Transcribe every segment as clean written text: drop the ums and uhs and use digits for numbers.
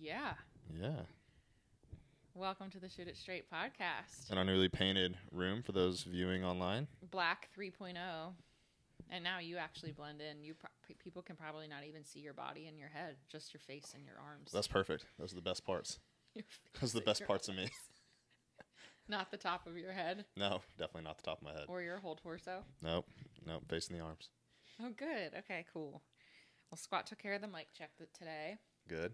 Yeah. Yeah. Welcome to the Shoot It Straight podcast. In our newly painted room for those viewing online. Black 3.0. And now you actually blend in. People can probably not even see your body and your head, just your face and your arms. That's perfect. Those are the best parts. Those are the best parts of me. Not the top of your head? No, definitely not the top of my head. Or your whole torso? Nope. Facing the arms. Oh, good. Okay, cool. Well, Squat took care of the mic check today. Good.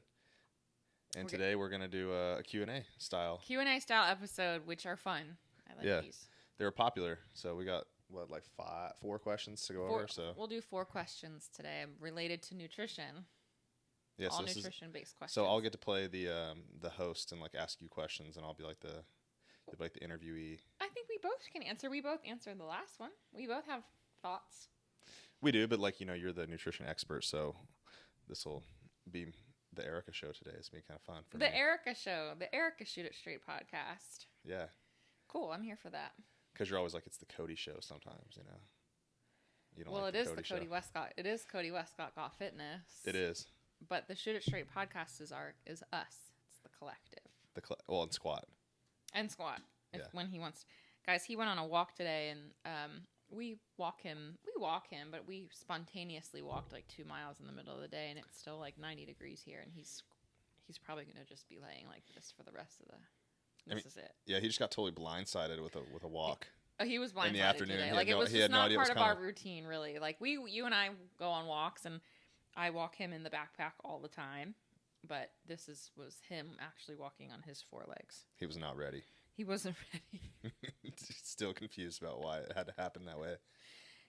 And today we're going to do a Q&A style. Q&A style episode, which are fun. I like these. They were popular. So we got, four questions to go over? So we'll do 4 questions today related to nutrition. Yes, all nutrition-based questions. So I'll get to play the host and ask you questions, and I'll be like the interviewee. I think we both can answer. We both answered the last one. We both have thoughts. We do, but you're the nutrition expert, so this will be the Erika show today. It's been kind of fun for me. The Erika show, the Erika Shoot It Straight podcast. Yeah. Cool. I'm here for that. Because you're always like, it's the Cody show sometimes, you know. You don't well, like it is Cody the Cody show. Wescott. It is Cody Wescott Got Fitness. It is. But the Shoot It Straight podcast is us. It's the collective. And Squat. And Squat. When he wants. Guys, he went on a walk today, and we walk him, but we spontaneously walked 2 miles in the middle of the day, and it's still 90 degrees here, and he's probably going to just be laying like this for the rest of the. This is it. Yeah, he just got totally blindsided with a walk. He was blindsided in the afternoon. Today. It was just not part of our routine, really. You and I go on walks, and I walk him in the backpack all the time, but was him actually walking on his 4 legs. He was not ready. He wasn't ready. Still confused about why it had to happen that way.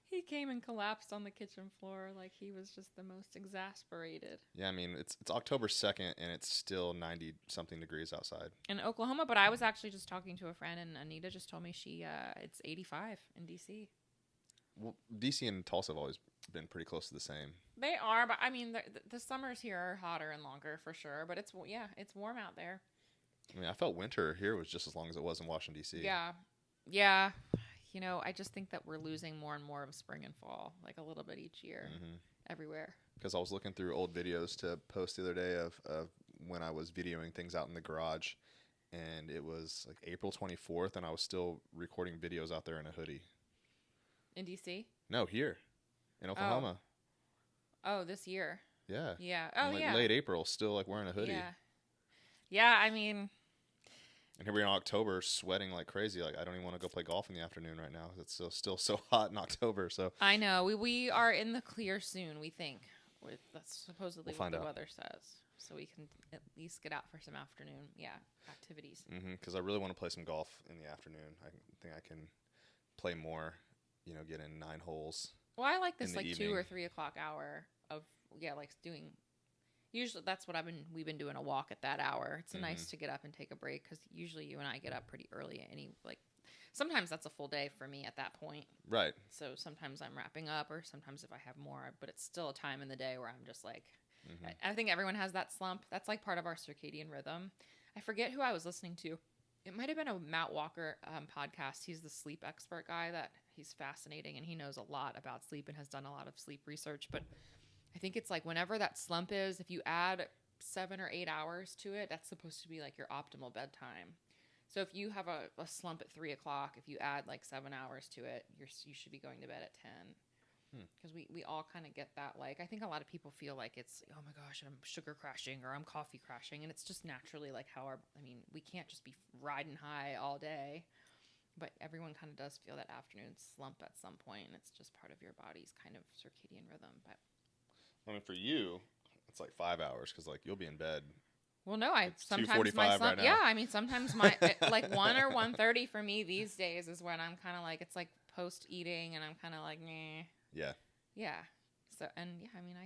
He came and collapsed on the kitchen floor like he was just the most exasperated. Yeah, I mean, it's October 2nd, and it's still 90-something degrees outside. In Oklahoma, but I was actually just talking to a friend, and Anita just told me it's 85 in D.C. Well, D.C. and Tulsa have always been pretty close to the same. They are, but I mean, the summers here are hotter and longer for sure, but it's warm out there. I mean, I felt winter here was just as long as it was in Washington, D.C. Yeah. I just think that we're losing more and more of spring and fall, a little bit each year, everywhere. Because I was looking through old videos to post the other day of when I was videoing things out in the garage, and it was April 24th, and I was still recording videos out there in a hoodie. In D.C.? No, here in Oklahoma. Oh, this year? Yeah. Yeah. Oh, yeah. Late April, still wearing a hoodie. Yeah. Yeah, I mean... And here we're in October, sweating like crazy. I don't even want to go play golf in the afternoon right now. It's still so hot in October. So I know we are in the clear soon. We think that's supposedly what the weather says. So we can at least get out for some afternoon, activities. Because I really want to play some golf in the afternoon. I think I can play more. Get in 9 holes. Well, I like this 2 or 3 o'clock hour of doing. Usually that's what we've been doing a walk at that hour. It's nice to get up and take a break because usually you and I get up pretty early. Sometimes that's a full day for me at that point. Right. So sometimes I'm wrapping up, or sometimes if I have more, but it's still a time in the day where I'm just I think everyone has that slump. That's part of our circadian rhythm. I forget who I was listening to. It might have been a Matt Walker podcast. He's the sleep expert guy. He's fascinating, and he knows a lot about sleep and has done a lot of sleep research, but I think it's whenever that slump is, if you add 7 or 8 hours to it, that's supposed to be your optimal bedtime. So if you have a slump at 3 o'clock, if you add 7 hours to it, you should be going to bed at 10. Because we all kind of get that. I think a lot of people feel it's, oh my gosh, I'm sugar crashing or I'm coffee crashing. And it's just naturally how we can't just be riding high all day. But everyone kind of does feel that afternoon slump at some point. And it's just part of your body's kind of circadian rhythm. But I mean, for you, it's 5 hours because you'll be in bed. Well, no, sometimes my slump. Right now. Yeah, I mean, sometimes my 1 or 1:30 for me these days is when I'm kind of it's post eating, and I'm kind of meh. Yeah. Yeah. So I mean,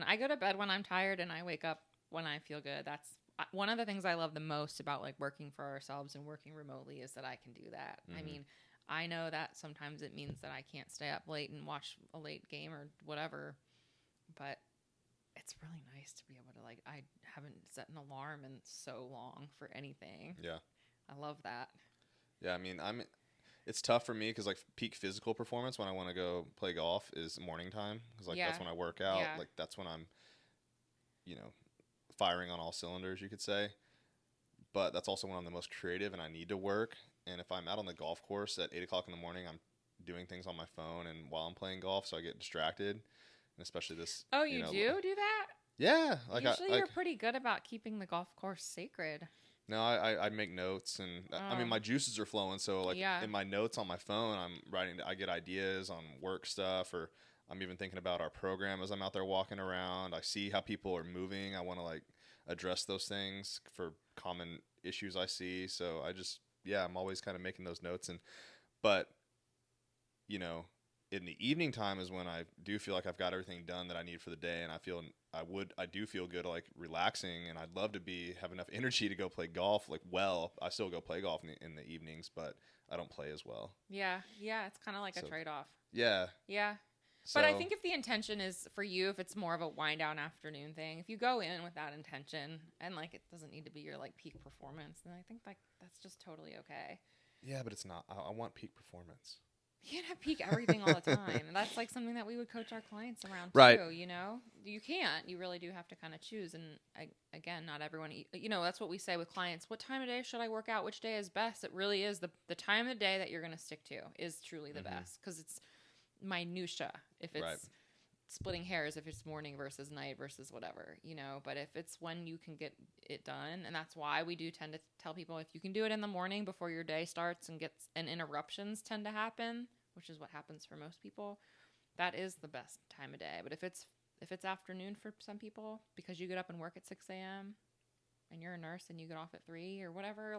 I go to bed when I'm tired, and I wake up when I feel good. That's one of the things I love the most about working for ourselves and working remotely is that I can do that. I mean, I know that sometimes it means that I can't stay up late and watch a late game or whatever. But it's really nice to be able to I haven't set an alarm in so long for anything. Yeah. I love that. Yeah, I mean, it's tough for me because peak physical performance when I want to go play golf is morning time because that's when I work out. Yeah. That's when I'm, firing on all cylinders, you could say. But that's also when I'm the most creative and I need to work. And if I'm out on the golf course at 8 o'clock in the morning, I'm doing things on my phone and while I'm playing golf, so I get distracted. And especially this. Oh, you do that? Yeah. Usually you're pretty good about keeping the golf course sacred. No, I make notes, and I mean, my juices are flowing. So like in my notes on my phone, I'm writing, I get ideas on work stuff, or I'm even thinking about our program as I'm out there walking around. I see how people are moving. I want to like address those things for common issues I see. So I'm always kind of making those notes. But you know, in the evening time is when I do feel like I've got everything done that I need for the day, and I do feel good, like relaxing, and I'd love to have enough energy to go play golf. I still go play golf in the evenings, but I don't play as well. Yeah, it's kind of like a trade-off. Yeah. So, but I think if the intention is for you, if it's more of a wind down afternoon thing, if you go in with that intention and like it doesn't need to be your like peak performance, then I think that's just totally okay. Yeah, but it's not. I want peak performance. You can't have peak everything all the time. And that's like something that we would coach our clients around too, you know? You can't. You really do have to kind of choose. And again, not everyone, that's what we say with clients. What time of day should I work out? Which day is best? It really is the time of day that you're going to stick to is truly the best, because it's minutia. If it's splitting hairs, if it's morning versus night versus whatever, but if it's when you can get it done, and that's why we do tend to tell people, if you can do it in the morning before your day starts and interruptions tend to happen, which is what happens for most people, that is the best time of day. But if it's afternoon for some people, because you get up and work at 6 a.m. and you're a nurse and you get off at 3 or whatever,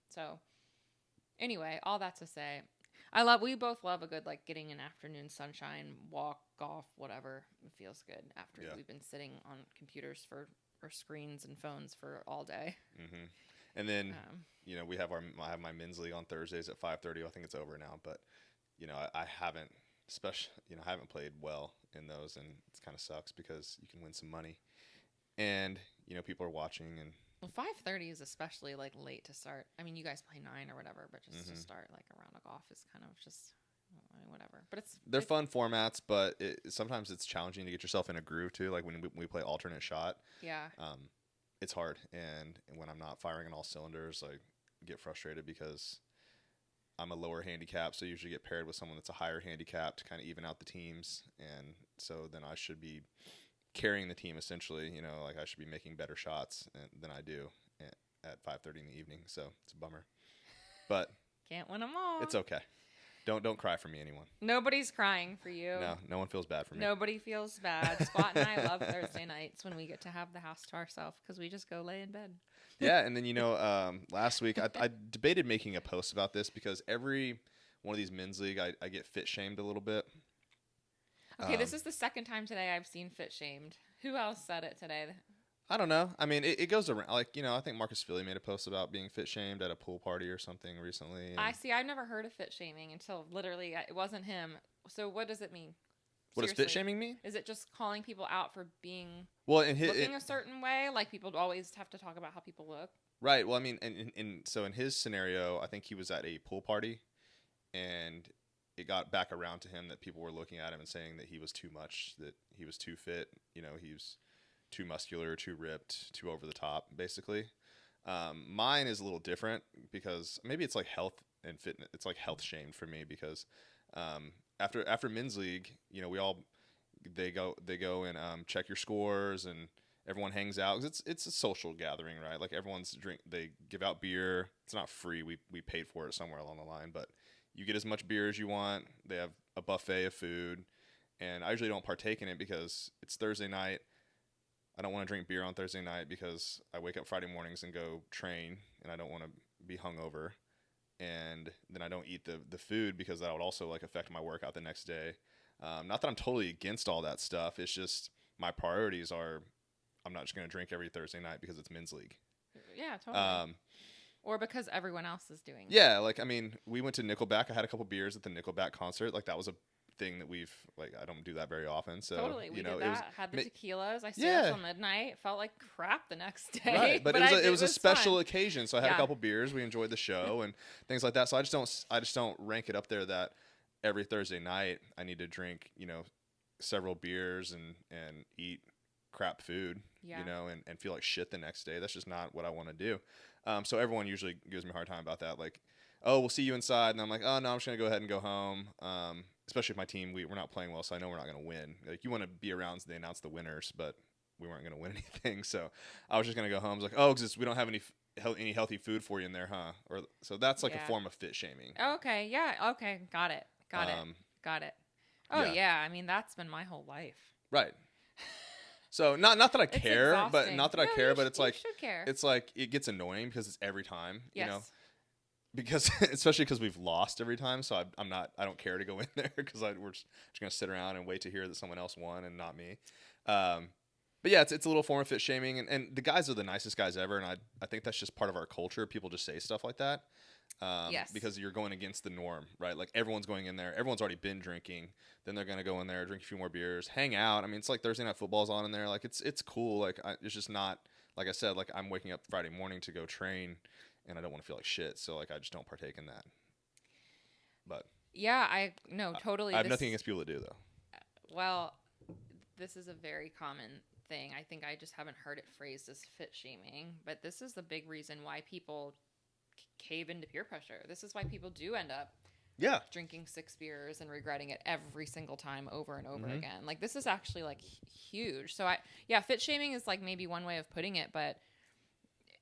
So anyway, all that to say, we both love a good, like, getting an afternoon sunshine, walk, golf, whatever. It feels good after we've been sitting on computers or screens and phones for all day. Mm-hmm. And then, I have my men's league on Thursdays at 5:30. I think it's over now, but, I haven't, I haven't played well in those, and it kind of sucks because you can win some money. And, people are watching, and well, 5:30 is especially like late to start. I mean, you guys play 9 or whatever, but just to start like a round of golf is kind of just whatever. But they're fun formats, but sometimes it's challenging to get yourself in a groove too. Like when we play alternate shot, it's hard. And when I'm not firing on all cylinders, I get frustrated because I'm a lower handicap, so I usually get paired with someone that's a higher handicap to kind of even out the teams. And so then I should be carrying the team essentially, like I should be making better shots than I do at 5:30 in the evening. So it's a bummer, but can't win them all. It's okay. Don't cry for me, anyone. Nobody's crying for you. No one feels bad for me. Nobody feels bad. Squat and I love Thursday nights when we get to have the house to ourselves because we just go lay in bed. Yeah, and then last week I debated making a post about this because every one of these men's league I get fit shamed a little bit. Okay, this is the second time today I've seen fit shamed. Who else said it today? I don't know. I mean, it goes around. Like, I think Marcus Philly made a post about being fit shamed at a pool party or something recently. I see. I've never heard of fit shaming until literally it wasn't him. So what does it mean? What does fit shaming mean? Is it just calling people out for being looking a certain way? Like people always have to talk about how people look? Right. Well, I mean, so in his scenario, I think he was at a pool party and it got back around to him that people were looking at him and saying that he was too much, that he was too fit, he was too muscular, too ripped, too over the top, basically. Mine is a little different because maybe it's like health and fitness. It's like health shamed for me because after men's league, they go and check your scores and everyone hangs out because it's a social gathering, right? Like they give out beer. It's not free. We paid for it somewhere along the line, but you get as much beer as you want. They have a buffet of food, and I usually don't partake in it because it's Thursday night. I don't want to drink beer on Thursday night because I wake up Friday mornings and go train, and I don't want to be hungover. And then I don't eat the food because that would also like affect my workout the next day. Not that I'm totally against all that stuff. It's just my priorities are I'm not just going to drink every Thursday night because it's men's league. Yeah, totally. Or because everyone else is doing it. Yeah, like, I mean, we went to Nickelback. I had a couple beers at the Nickelback concert. Like, that was a thing that I don't do that very often. So, totally, we did that. Had the tequilas. I stayed up till midnight. Felt like crap the next day. Right, but it was a special occasion. So I had a couple beers. We enjoyed the show and things like that. So I just don't rank it up there that every Thursday night I need to drink, several beers and eat crap food, you know, and feel like shit the next day. That's just not what I want to do. So everyone usually gives me a hard time about that. Like, oh, we'll see you inside. And I'm like, oh, no, I'm just going to go ahead and go home. Especially if my team, we're not playing well, so I know we're not going to win. Like, you want to be around so they announce the winners, but we weren't going to win anything. So I was just going to go home. I was like, oh, because we don't have any healthy food for you in there, huh? Or so that's like a form of fit shaming. Okay. Yeah. Okay. Got it. Got it. Oh, yeah. I mean, that's been my whole life. Right. So not that I care, exhausting. But it's like, should care. It's like, it gets annoying because it's every time, you Yes. know, because especially because we've lost every time. So I don't care to go in there because we're just going to sit around and wait to hear that someone else won and not me. But yeah, it's a little form of fit shaming, and the guys are the nicest guys ever, and I think that's just part of our culture. People just say stuff like that, because you're going against the norm, right? Like everyone's going in there, everyone's already been drinking, then they're gonna go in there, drink a few more beers, hang out. I mean, it's like Thursday night football's on in there, like it's cool. Like it's just not, like I said, like I'm waking up Friday morning to go train, and I don't want to feel like shit, so like I just don't partake in that. But yeah, totally. I have nothing against people that do though. Well, this is a very common thing. I think I just haven't heard it phrased as fit shaming, but this is the big reason why people cave into peer pressure. This is why people do end up drinking 6 beers and regretting it every single time over and over again. Like this is actually like huge. So fit shaming is like maybe one way of putting it, but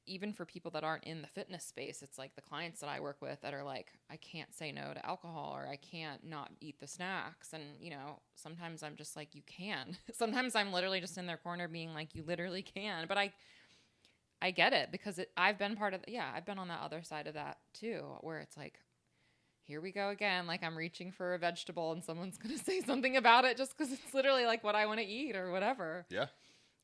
even for people that aren't in the fitness space, it's like the clients that I work with that are like, I can't say no to alcohol, or I can't not eat the snacks. And, you know, sometimes I'm just like, you can. Sometimes I'm literally just in their corner being like, you literally can. But I get it because I've been I've been on that other side of that too, where it's like, here we go again. Like I'm reaching for a vegetable and someone's going to say something about it just because it's literally like what I want to eat or whatever. Yeah.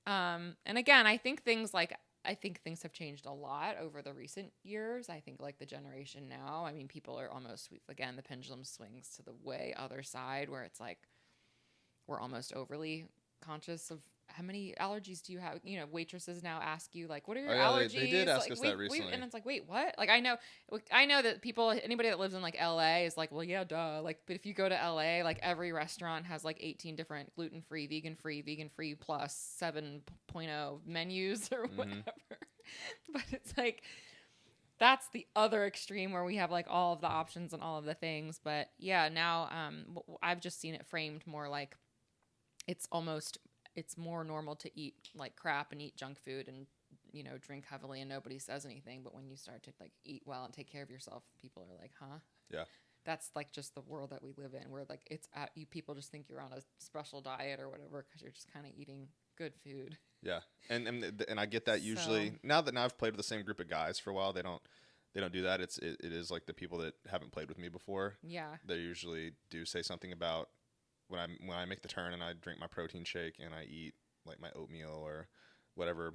And again, I think things have changed a lot over the recent years. I think like the generation now, I mean, people are almost, again, the pendulum swings to the way other side where it's like, we're almost overly conscious of how many allergies do you have? You know, waitresses now ask you like, what are your allergies? They did ask like, us that recently. And it's like, wait, what? Like, I know that anybody that lives in like LA is like, well, yeah, duh. Like, but if you go to LA, like every restaurant has like 18 different gluten-free, vegan-free plus 7.0 menus or whatever. But it's like, that's the other extreme where we have like all of the options and all of the things. But yeah, now I've just seen it framed more like it's more normal to eat like crap and eat junk food and, you know, drink heavily and nobody says anything. But when you start to like eat well and take care of yourself, people are like, huh? Yeah. That's like just the world that we live in where like people just think you're on a special diet or whatever because you're just kind of eating good food. Yeah. And I get that usually. Now I've played with the same group of guys for a while, they don't do that. It is like the people that haven't played with me before. Yeah. They usually do say something about when I make the turn and I drink my protein shake and I eat like my oatmeal or whatever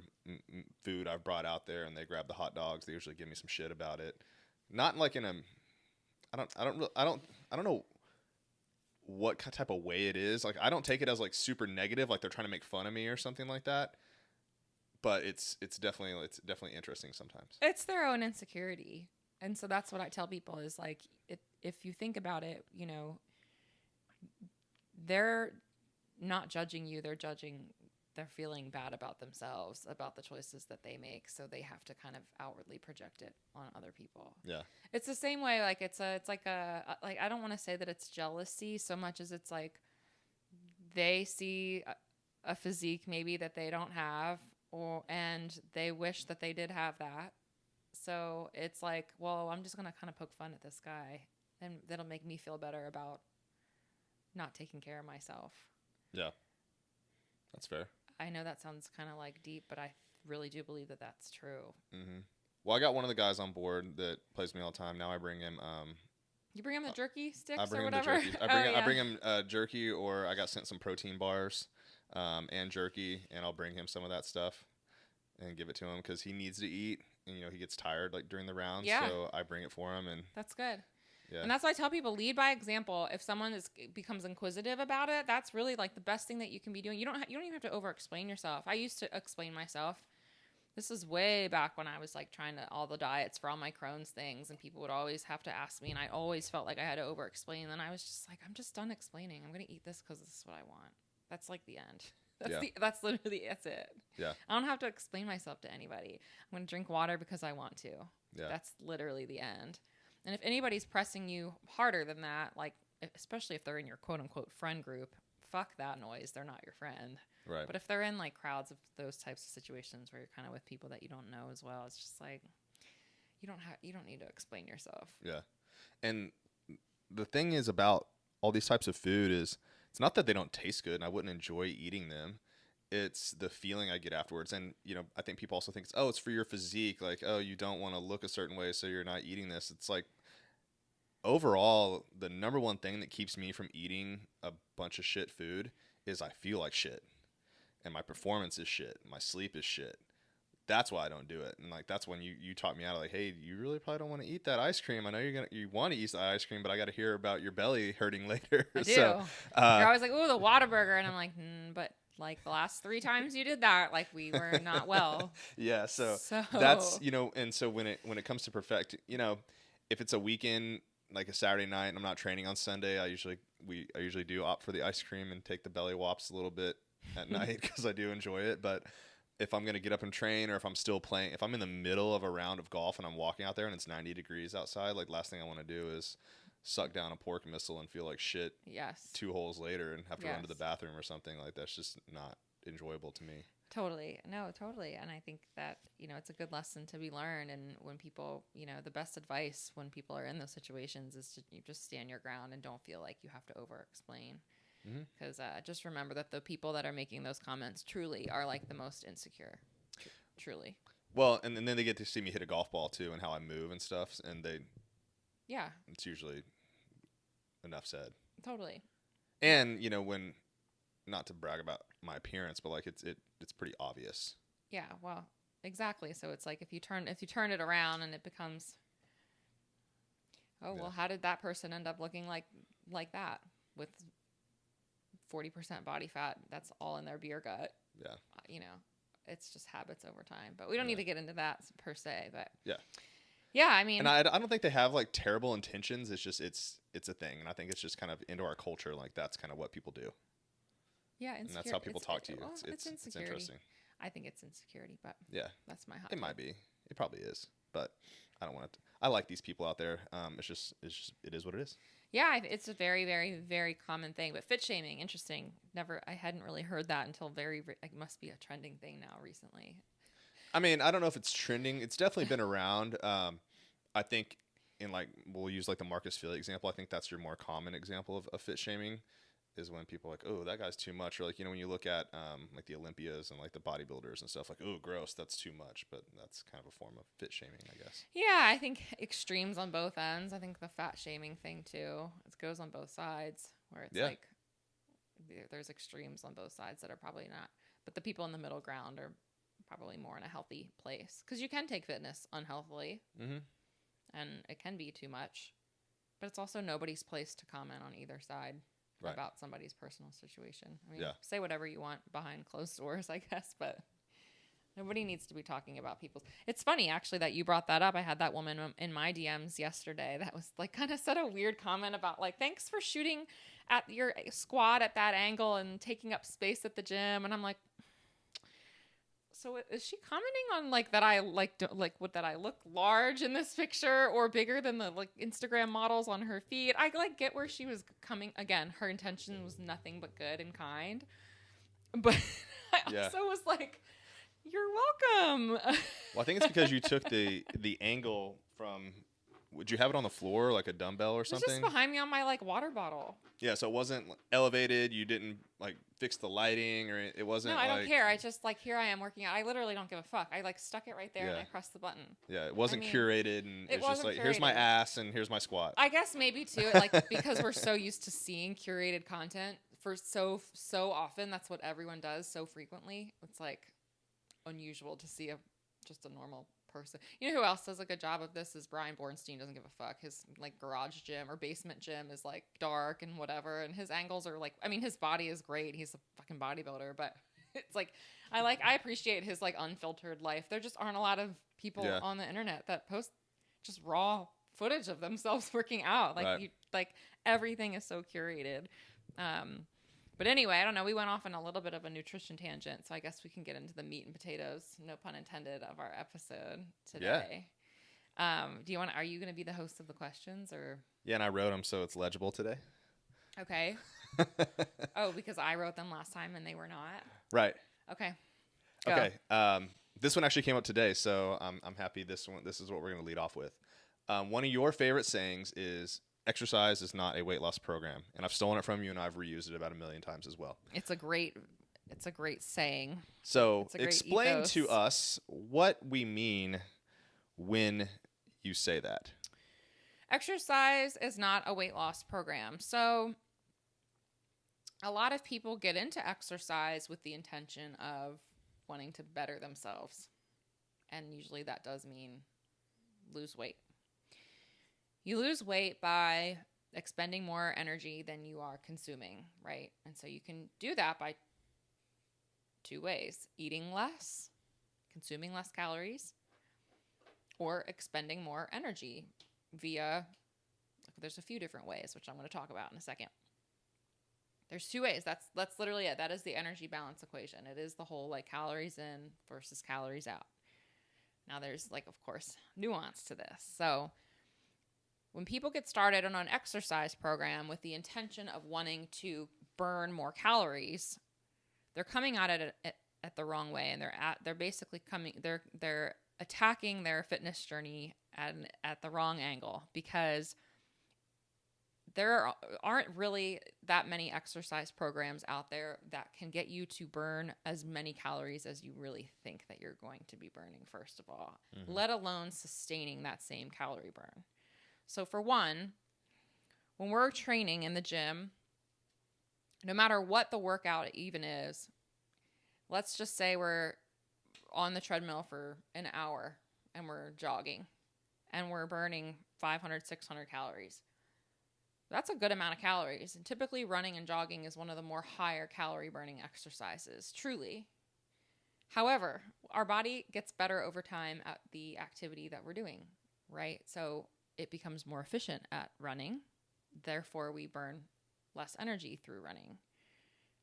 food I've brought out there, and they grab the hot dogs. They usually give me some shit about it. Not like in a, I don't know what type of way it is. Like I don't take it as like super negative, like they're trying to make fun of me or something like that. But it's definitely interesting sometimes. It's their own insecurity, and so that's what I tell people is like, if you think about it, you know, they're not judging you. They're feeling bad about themselves, about the choices that they make. So they have to kind of outwardly project it on other people. Yeah. It's the same way. Like I don't want to say that it's jealousy so much as it's like they see a physique maybe that they don't have, and they wish that they did have that. So it's like, well, I'm just going to kind of poke fun at this guy, and that'll make me feel better about not taking care of myself. Yeah. That's fair. I know that sounds kind of like deep, but I really do believe that that's true. Mm-hmm. Well, I got one of the guys on board that plays with me all the time. Now I bring him. You bring him the jerky sticks I bring or him whatever? the jerky. I bring him jerky, or I got sent some protein bars and jerky, and I'll bring him some of that stuff and give it to him because he needs to eat. And, you know, he gets tired like during the rounds, so I bring it for him. And that's good. Yeah. And that's why I tell people, lead by example. If someone becomes inquisitive about it, that's really like the best thing that you can be doing. You don't even have to over explain yourself. I used to explain myself. This is way back when I was like trying all the diets for all my Crohn's things, and people would always have to ask me, and I always felt like I had to over explain. And I was just like, I'm just done explaining. I'm going to eat this because this is what I want. That's like the end. That's literally, that's it. Yeah. I don't have to explain myself to anybody. I'm going to drink water because I want to. Yeah. That's literally the end. And if anybody's pressing you harder than that, like, especially if they're in your quote unquote friend group, fuck that noise. They're not your friend. Right. But if they're in like crowds of those types of situations where you're kind of with people that you don't know as well, it's just like, you don't need to explain yourself. Yeah. And the thing is about all these types of food is it's not that they don't taste good and I wouldn't enjoy eating them. It's the feeling I get afterwards. And, you know, I think people also think, it's for your physique. Like, oh, you don't want to look a certain way, so you're not eating this. It's like, overall, the number one thing that keeps me from eating a bunch of shit food is I feel like shit. And my performance is shit. My sleep is shit. That's why I don't do it. And like, that's when you taught me out, like, hey, you really probably don't want to eat that ice cream. I know you want to eat the ice cream, but I got to hear about your belly hurting later. I do. So, you're always like, ooh, the Whataburger. And I'm like, but like the last 3 times you did that, like we were not well. Yeah. So that's, you know, and so when it comes to perfect, you know, if it's a weekend, like a Saturday night and I'm not training on Sunday, I usually do opt for the ice cream and take the belly whops a little bit at night because I do enjoy it. But if I'm going to get up and train, or if I'm still playing, if I'm in the middle of a round of golf and I'm walking out there and it's 90 degrees outside, like last thing I want to do is suck down a pork missile and feel like shit 2 holes later and have to run to the bathroom or something. Like, that's just not enjoyable to me. Totally. No, totally. And I think that, you know, it's a good lesson to be learned. And when people, you know, the best advice when people are in those situations is to you just stand your ground and don't feel like you have to over explain. Because just remember that the people that are making those comments truly are like the most insecure. Truly. Well, and then they get to see me hit a golf ball too and how I move and stuff. And it's usually enough said. Totally. And, you know, when, not to brag about my appearance, but like it's pretty obvious. Yeah, well, exactly. So it's like if you turn it around and it becomes, well, how did that person end up looking like that with 40% body fat? That's all in their beer gut. Yeah. You know, it's just habits over time. But we don't need to get into that per se. But yeah, I mean, and I don't think they have like terrible intentions. It's just it's a thing, and I think it's just kind of into our culture. Like, that's kind of what people do. Yeah, and that's how people talk to you. Well, it's interesting. I think it's insecurity, but that's my hot take. It might be. It probably is, but I don't want it. I like these people out there. It is what it is. Yeah, it's a very, very, very common thing. But fit shaming, interesting. I hadn't really heard that until it must be a trending thing now recently. I mean, I don't know if it's trending. It's definitely been around. I think we'll use like the Marcus Filly example. I think that's your more common example of fit shaming, is when people are like, oh, that guy's too much. Or like, you know, when you look at like the Olympias and like the bodybuilders and stuff, like, oh, gross, that's too much. But that's kind of a form of fit shaming, I guess. Yeah, I think extremes on both ends. I think the fat shaming thing too, it goes on both sides, where it's like there's extremes on both sides that are probably not. But the people in the middle ground are probably more in a healthy place, because you can take fitness unhealthily, and it can be too much. But it's also nobody's place to comment on either side. Right. About somebody's personal situation. I mean, say whatever you want behind closed doors, I guess, but nobody needs to be talking about people's. It's funny, actually, that you brought that up. I had that woman in my DMs yesterday that was like, kind of said a weird comment about like, thanks for shooting at your squat at that angle and taking up space at the gym. And I'm like, so is she commenting on like that I that I look large in this picture or bigger than the like Instagram models on her feed? I like get where she was coming. Again, her intention was nothing but good and kind, but I also was like, you're welcome. Well, I think it's because you took the angle from. Would you have it on the floor like a dumbbell or something? It was just behind me on my like water bottle. Yeah, so it wasn't elevated. You didn't like fix the lighting, or it wasn't. No, I don't care. I just like, here I am working out. I literally don't give a fuck. I like stuck it right there and I pressed the button. Yeah, it wasn't curated, and it's just like, here's my ass and here's my squat. I guess maybe too, like because we're so used to seeing curated content for so often. That's what everyone does so frequently. It's like unusual to see just a normal person. You know who else does a good job of this is Brian Bornstein. Doesn't give a fuck. His like garage gym or basement gym is like dark and whatever, and his angles are like, I mean, his body is great. He's a fucking bodybuilder, but it's like I appreciate his like unfiltered life. There just aren't a lot of people on the internet that post just raw footage of themselves working out. Like like everything is so curated. But anyway, I don't know. We went off on a little bit of a nutrition tangent, so I guess we can get into the meat and potatoes, no pun intended, of our episode today. Yeah. Are you going to be the host of the questions or? Yeah, and I wrote them so it's legible today. Okay. Oh, because I wrote them last time and they were not? Right. Okay. Go. Okay. This one actually came up today, so I'm happy this is what we're going to lead off with. One of your favorite sayings is, exercise is not a weight loss program. And I've stolen it from you, and I've reused it about 1 million times as well. It's a great saying. So explain to us what we mean when you say that. Exercise is not a weight loss program. So a lot of people get into exercise with the intention of wanting to better themselves. And usually that does mean lose weight. You lose weight by expending more energy than you are consuming, right? And so you can do that by 2 ways: eating less, consuming less calories, or expending more energy via, there's a few different ways, which I'm going to talk about in a second. There's 2 ways. That's literally it. That is the energy balance equation. It is the whole like calories in versus calories out. Now there's like, of course, nuance to this. So when people get started on an exercise program with the intention of wanting to burn more calories, they're coming at it at the wrong way, and they're basically they're attacking their fitness journey at the wrong angle, because there aren't really that many exercise programs out there that can get you to burn as many calories as you really think that you're going to be burning, first of all, let alone sustaining that same calorie burn. So for one, when we're training in the gym, no matter what the workout even is, let's just say we're on the treadmill for an hour and we're jogging and we're burning 500, 600 calories. That's a good amount of calories. And typically running and jogging is one of the more higher calorie burning exercises, truly. However, our body gets better over time at the activity that we're doing, right? So it becomes more efficient at running. Therefore, we burn less energy through running.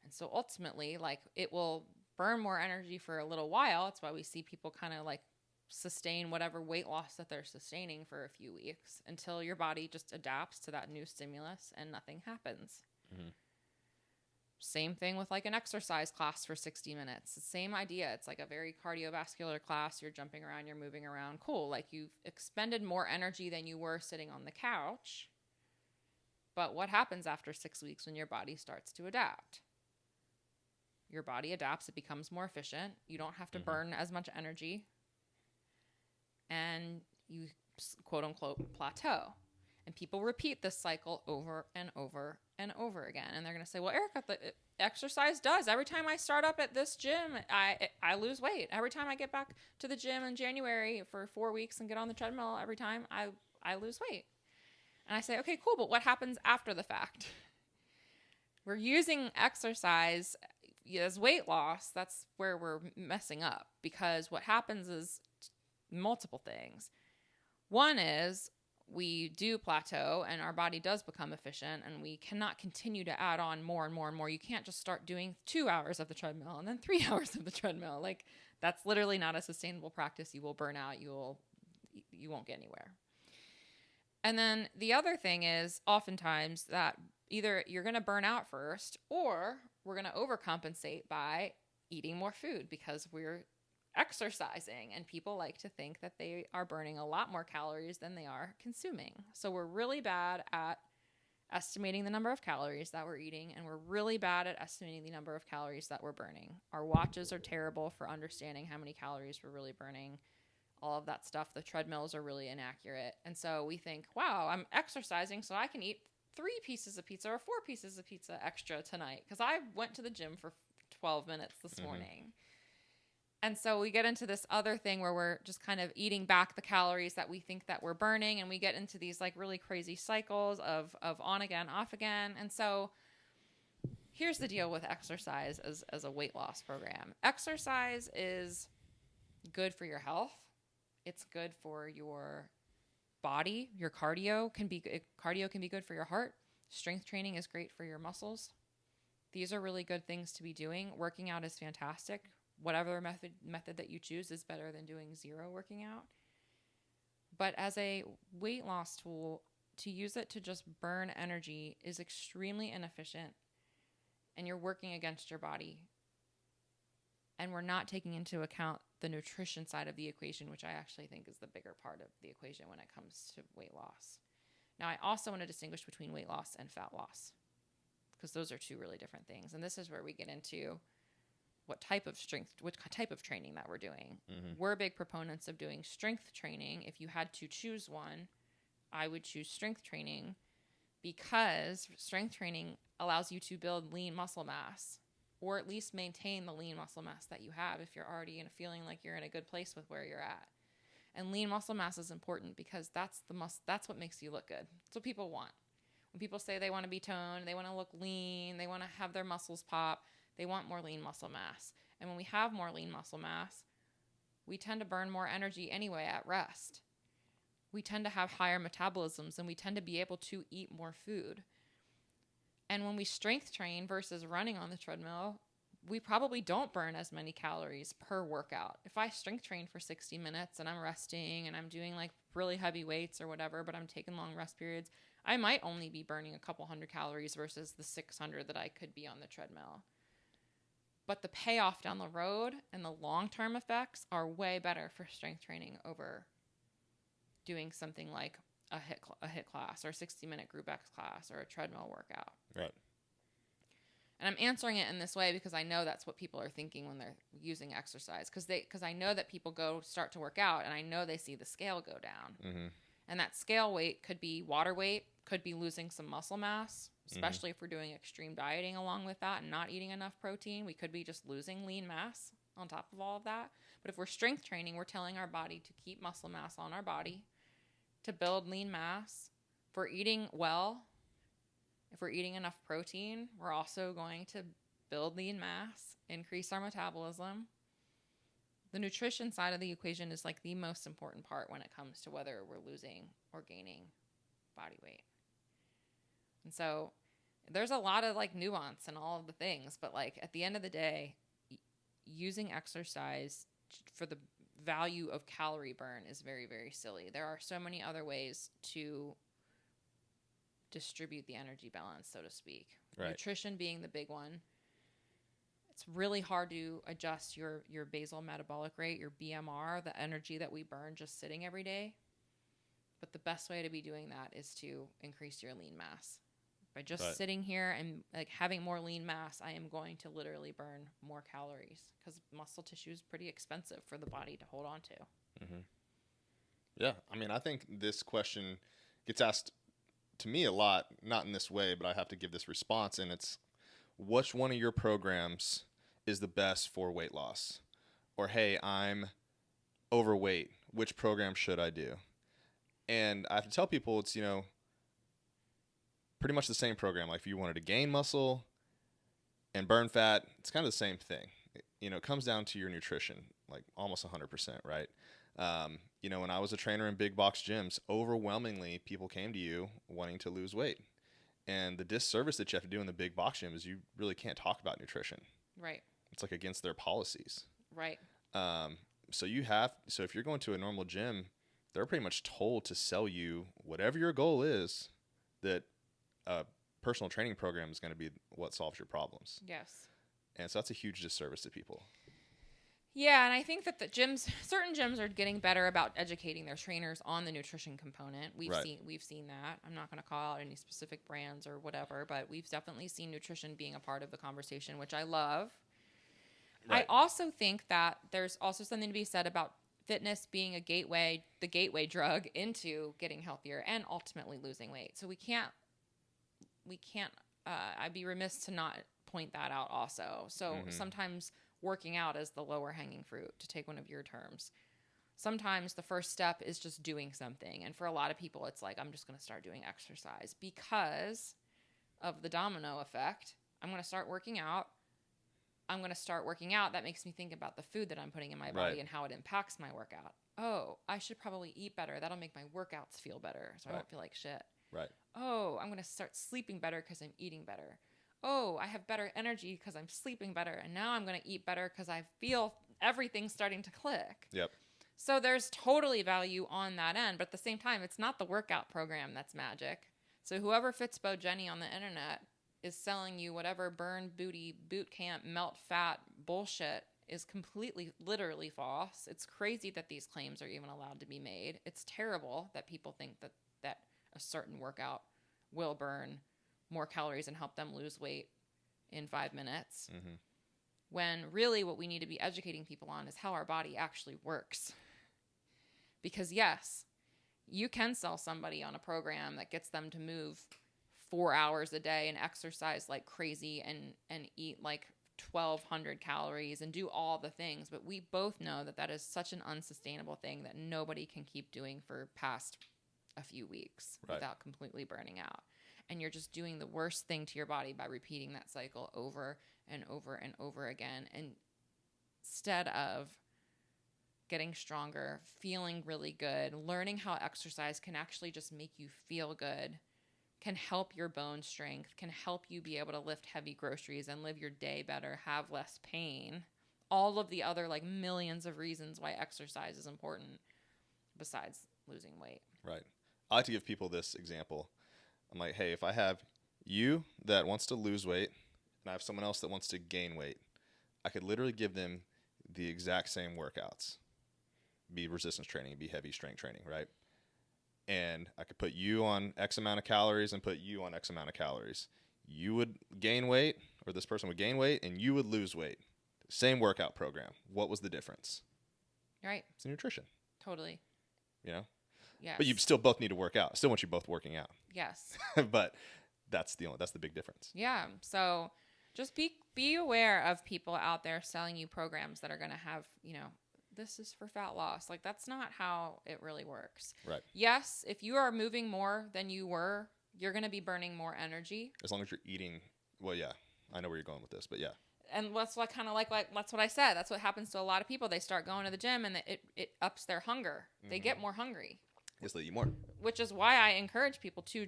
And so ultimately, like, it will burn more energy for a little while. That's why we see people kind of like sustain whatever weight loss that they're sustaining for a few weeks until your body just adapts to that new stimulus and nothing happens. Mm-hmm. Same thing with like an exercise class for 60 minutes. The same idea. It's like a very cardiovascular class. You're jumping around, you're moving around. Cool. Like, you've expended more energy than you were sitting on the couch. But what happens after 6 weeks when your body starts to adapt? Your body adapts. It becomes more efficient. You don't have to burn as much energy. And you, quote unquote, plateau. And people repeat this cycle over and over and over again. And they're going to say, well, Erika, the exercise does. Every time I start up at this gym, I lose weight. Every time I get back to the gym in January for 4 weeks and get on the treadmill, every time I lose weight. And I say, okay, cool. But what happens after the fact? We're using exercise as weight loss. That's where we're messing up, because what happens is multiple things. One is we do plateau and our body does become efficient, and we cannot continue to add on more and more and more. You can't just start doing 2 hours of the treadmill and then 3 hours of the treadmill. Like, that's literally not a sustainable practice. You will burn out. You won't get anywhere. And then the other thing is oftentimes that either you're going to burn out first, or we're going to overcompensate by eating more food because we're exercising, and people like to think that they are burning a lot more calories than they are consuming. So we're really bad at estimating the number of calories that we're eating, and we're really bad at estimating the number of calories that we're burning. Our watches are terrible for understanding how many calories we're really burning. All of that stuff. The treadmills are really inaccurate. And so we think, wow, I'm exercising so I can eat 3 pieces of pizza or 4 pieces of pizza extra tonight because I went to the gym for 12 minutes this morning. And so we get into this other thing where we're just kind of eating back the calories that we think that we're burning, and we get into these like really crazy cycles of on again, off again. And so here's the deal with exercise as a weight loss program. Exercise is good for your health. It's good for your body. Your cardio can be good for your heart. Strength training is great for your muscles. These are really good things to be doing. Working out is fantastic. Whatever method that you choose is better than doing zero working out. But as a weight loss tool, to use it to just burn energy is extremely inefficient, and you're working against your body. And we're not taking into account the nutrition side of the equation, which I actually think is the bigger part of the equation when it comes to weight loss. Now, I also want to distinguish between weight loss and fat loss, because those are two really different things. And this is where we get into what type of training that we're doing. Mm-hmm. We're big proponents of doing strength training. If you had to choose one, I would choose strength training, because strength training allows you to build lean muscle mass, or at least maintain the lean muscle mass that you have if you're already feeling like you're in a good place with where you're at. And lean muscle mass is important because that's what makes you look good. That's what people want. When people say they want to be toned, they want to look lean, they want to have their muscles pop, they want more lean muscle mass. And when we have more lean muscle mass, we tend to burn more energy anyway at rest. We tend to have higher metabolisms, and we tend to be able to eat more food. And when we strength train versus running on the treadmill, we probably don't burn as many calories per workout. If I strength train for 60 minutes and I'm resting and I'm doing like really heavy weights or whatever, but I'm taking long rest periods, I might only be burning a couple hundred calories versus the 600 that I could be on the treadmill. But the payoff down the road and the long-term effects are way better for strength training over doing something like a HIIT class or a 60-minute group X class or a treadmill workout. Right. And I'm answering it in this way because I know that's what people are thinking when they're using exercise. Because I know that people start to work out, and I know they see the scale go down. Mm-hmm. And that scale weight could be water weight, could be losing some muscle mass, especially if we're doing extreme dieting along with that and not eating enough protein. We could be just losing lean mass on top of all of that. But if we're strength training, we're telling our body to keep muscle mass on our body, to build lean mass. If we're eating well, if we're eating enough protein, we're also going to build lean mass, increase our metabolism. The nutrition side of the equation is like the most important part when it comes to whether we're losing or gaining body weight. And so there's a lot of like nuance and all of the things, but like at the end of the day, using exercise for the value of calorie burn is very, very silly. There are so many other ways to distribute the energy balance, so to speak. Right. Nutrition being the big one. It's really hard to adjust your basal metabolic rate, your BMR, the energy that we burn just sitting every day. But the best way to be doing that is to increase your lean mass. By just sitting here and like having more lean mass, I am going to literally burn more calories because muscle tissue is pretty expensive for the body to hold on to. Mm-hmm. Yeah, I mean, I think this question gets asked to me a lot, not in this way, but I have to give this response, and it's, which one of your programs is the best for weight loss? Or, hey, I'm overweight. Which program should I do? And I have to tell people it's, pretty much the same program. Like if you wanted to gain muscle and burn fat, it's kind of the same thing. It comes down to your nutrition, like almost 100%, right? When I was a trainer in big box gyms, overwhelmingly people came to you wanting to lose weight. And the disservice that you have to do in the big box gym is you really can't talk about nutrition. Right. It's like against their policies. Right. So if you're going to a normal gym, they're pretty much told to sell you whatever your goal is, that a personal training program is going to be what solves your problems. Yes. And so that's a huge disservice to people. Yeah, and I think that certain gyms are getting better about educating their trainers on the nutrition component. We've seen that. I'm not going to call out any specific brands or whatever, but we've definitely seen nutrition being a part of the conversation, which I love. Right. I also think that there's also something to be said about fitness being the gateway drug into getting healthier and ultimately losing weight. So we can't I'd be remiss to not point that out also. So sometimes working out is the lower hanging fruit, to take one of your terms. Sometimes the first step is just doing something. And for a lot of people, it's like, I'm just going to start doing exercise because of the domino effect. I'm going to start working out. That makes me think about the food that I'm putting in my body and how it impacts my workout. Oh, I should probably eat better. That'll make my workouts feel better so I don't feel like shit. Right. Oh, I'm going to start sleeping better because I'm eating better. oh, I have better energy because I'm sleeping better. And now I'm going to eat better because I feel everything starting to click. Yep. So there's totally value on that end. But at the same time, it's not the workout program that's magic. So whoever Fitspo Jenny on the internet is selling you whatever burn booty, boot camp, melt fat bullshit is completely, literally false. It's crazy that these claims are even allowed to be made. It's terrible that people think that a certain workout will burn more calories and help them lose weight in 5 minutes. Mm-hmm. When really what we need to be educating people on is how our body actually works. Because yes, you can sell somebody on a program that gets them to move 4 hours a day and exercise like crazy and eat like 1,200 calories and do all the things. But we both know that that is such an unsustainable thing that nobody can keep doing for past a few weeks without completely burning out. And you're just doing the worst thing to your body by repeating that cycle over and over and over again. And instead of getting stronger, feeling really good, learning how exercise can actually just make you feel good, can help your bone strength, can help you be able to lift heavy groceries and live your day better, have less pain. All of the other like millions of reasons why exercise is important besides losing weight. Right. I like to give people this example. I'm like, hey, if I have you that wants to lose weight and I have someone else that wants to gain weight, I could literally give them the exact same workouts. Be resistance training, be heavy strength training, right? And I could put you on X amount of calories and put you on X amount of calories. You would gain weight, or this person would gain weight, and you would lose weight. Same workout program. What was the difference? Right. It's the nutrition. Totally. You know? Yes. But you still both need to work out. I still want you both working out. Yes. But that's the big difference. Yeah. So just be aware of people out there selling you programs that are going to have, this is for fat loss. Like, that's not how it really works. Right. Yes, if you are moving more than you were, you're going to be burning more energy. As long as you're eating, well, yeah. I know where you're going with this, but yeah. And that's what kind of like that's what I said. That's what happens to a lot of people. They start going to the gym and it ups their hunger. Mm-hmm. They get more hungry. Yes, they eat more. Which is why I encourage people to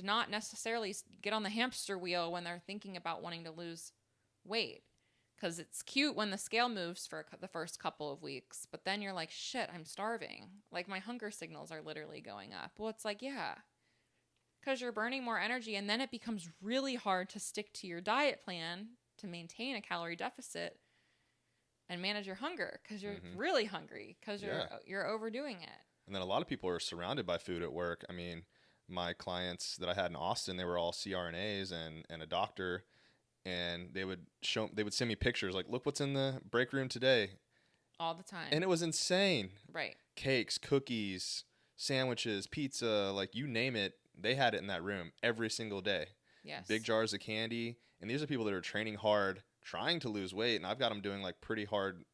not necessarily get on the hamster wheel when they're thinking about wanting to lose weight. Because it's cute when the scale moves for the first couple of weeks. But then you're like, shit, I'm starving. Like, my hunger signals are literally going up. Well, it's like, yeah. Because you're burning more energy. And then it becomes really hard to stick to your diet plan to maintain a calorie deficit and manage your hunger. Because you're really hungry. Because you're overdoing it. And then a lot of people are surrounded by food at work. I mean, my clients that I had in Austin, they were all CRNAs and a doctor. And they would send me pictures like, look what's in the break room today. All the time. And it was insane. Right. Cakes, cookies, sandwiches, pizza, like you name it, they had it in that room every single day. Yes. Big jars of candy. And these are people that are training hard, trying to lose weight. And I've got them doing like pretty hard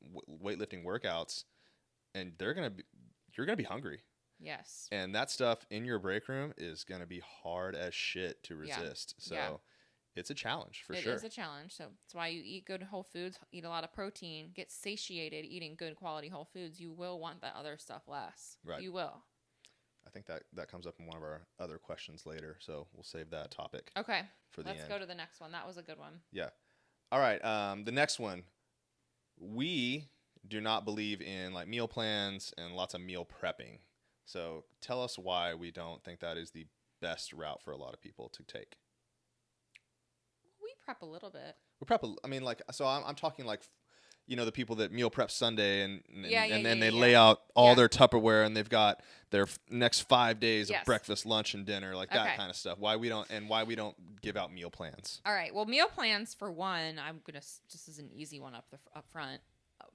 weightlifting workouts. And you're going to be hungry. Yes. And that stuff in your break room is going to be hard as shit to resist. Yeah. So it's a challenge for sure. It is a challenge. So that's why you eat good whole foods, eat a lot of protein, get satiated eating good quality whole foods. You will want that other stuff less. Right. You will. I think that comes up in one of our other questions later. So we'll save that topic. Okay. For the end. Let's go to the next one. That was a good one. Yeah. All right. The next one. We do not believe in like meal plans and lots of meal prepping. So tell us why we don't think that is the best route for a lot of people to take. We prep a little bit. We prep. I'm talking like, the people that meal prep Sunday and then they lay out all their Tupperware and they've got their next 5 days of breakfast, lunch, and dinner, like that kind of stuff. Why we don't give out meal plans. All right. Well, meal plans for one, I'm gonna just as an easy one up front.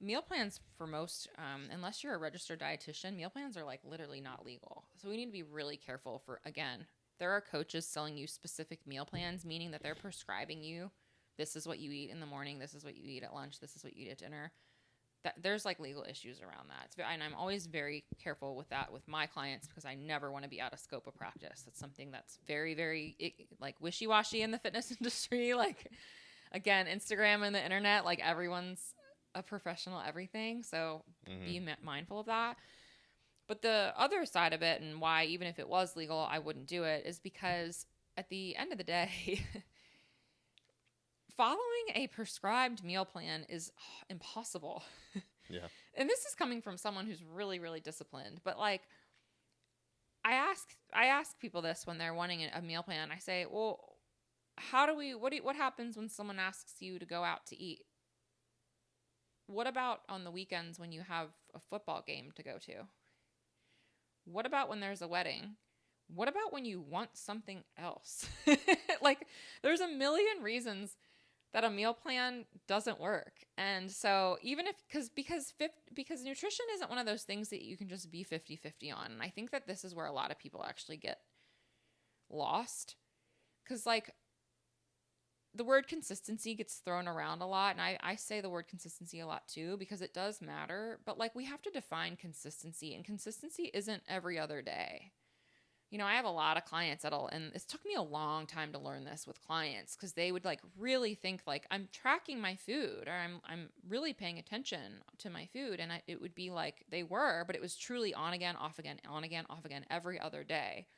Meal plans for most, unless you're a registered dietitian, meal plans are like literally not legal. So we need to be really careful again, there are coaches selling you specific meal plans, meaning that they're prescribing you, this is what you eat in the morning, this is what you eat at lunch, this is what you eat at dinner. There's like legal issues around that. And I'm always very careful with that with my clients because I never want to be out of scope of practice. It's something that's very, very like wishy-washy in the fitness industry. Like, again, Instagram and the internet, like everyone's a professional everything. So be mindful of that. But the other side of it, and why even if it was legal, I wouldn't do it, is because at the end of the day, following a prescribed meal plan is impossible. Yeah. And this is coming from someone who's really, really disciplined. But like, I ask people this when they're wanting a meal plan. I say, well, what happens when someone asks you to go out to eat? What about on the weekends when you have a football game to go to? What about when there's a wedding? What about when you want something else? Like, there's a million reasons that a meal plan doesn't work. And so even if, because nutrition isn't one of those things that you can just be 50-50 on. And I think that this is where a lot of people actually get lost. Because like, the word consistency gets thrown around a lot. And I say the word consistency a lot too, because it does matter. But like, we have to define consistency, and consistency isn't every other day. You know, I have a lot of clients and it took me a long time to learn this with clients, because they would like really think like, I'm tracking my food, or I'm really paying attention to my food. And it would be like they were, but it was truly on again, off again, on again, off again every other day.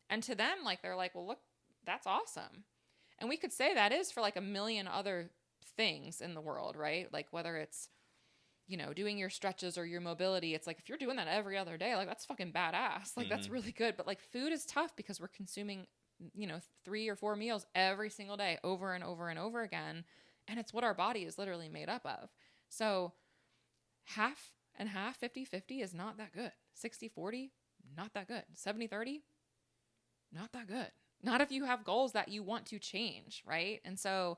And to them, like, they're like, well, look, that's awesome. And we could say that is for like a million other things in the world, right? Like whether it's, you know, doing your stretches or your mobility, it's like, if you're doing that every other day, like that's fucking badass. Like that's really good. But like food is tough because we're consuming, you know, 3 or 4 meals every single day over and over and over again. And it's what our body is literally made up of. So half and half, 50-50 is not that good. 60-40, not that good. 70-30, not that good. Not if you have goals that you want to change, right? And so,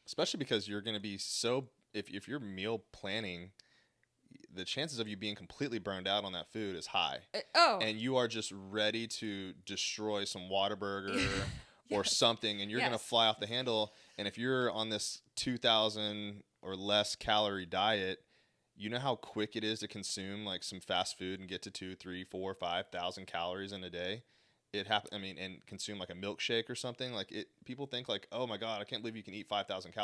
especially because you're going to be so, if you're meal planning, the chances of you being completely burned out on that food is high. And you are just ready to destroy some Whataburger or something, and you're going to fly off the handle. And if you're on this 2,000 or less calorie diet, you know how quick it is to consume like some fast food and get to 2, 3, 4, 5,000 calories in a day. And consume like a milkshake or something. Like people think like, oh my God, I can't believe you can eat 5,000 calories.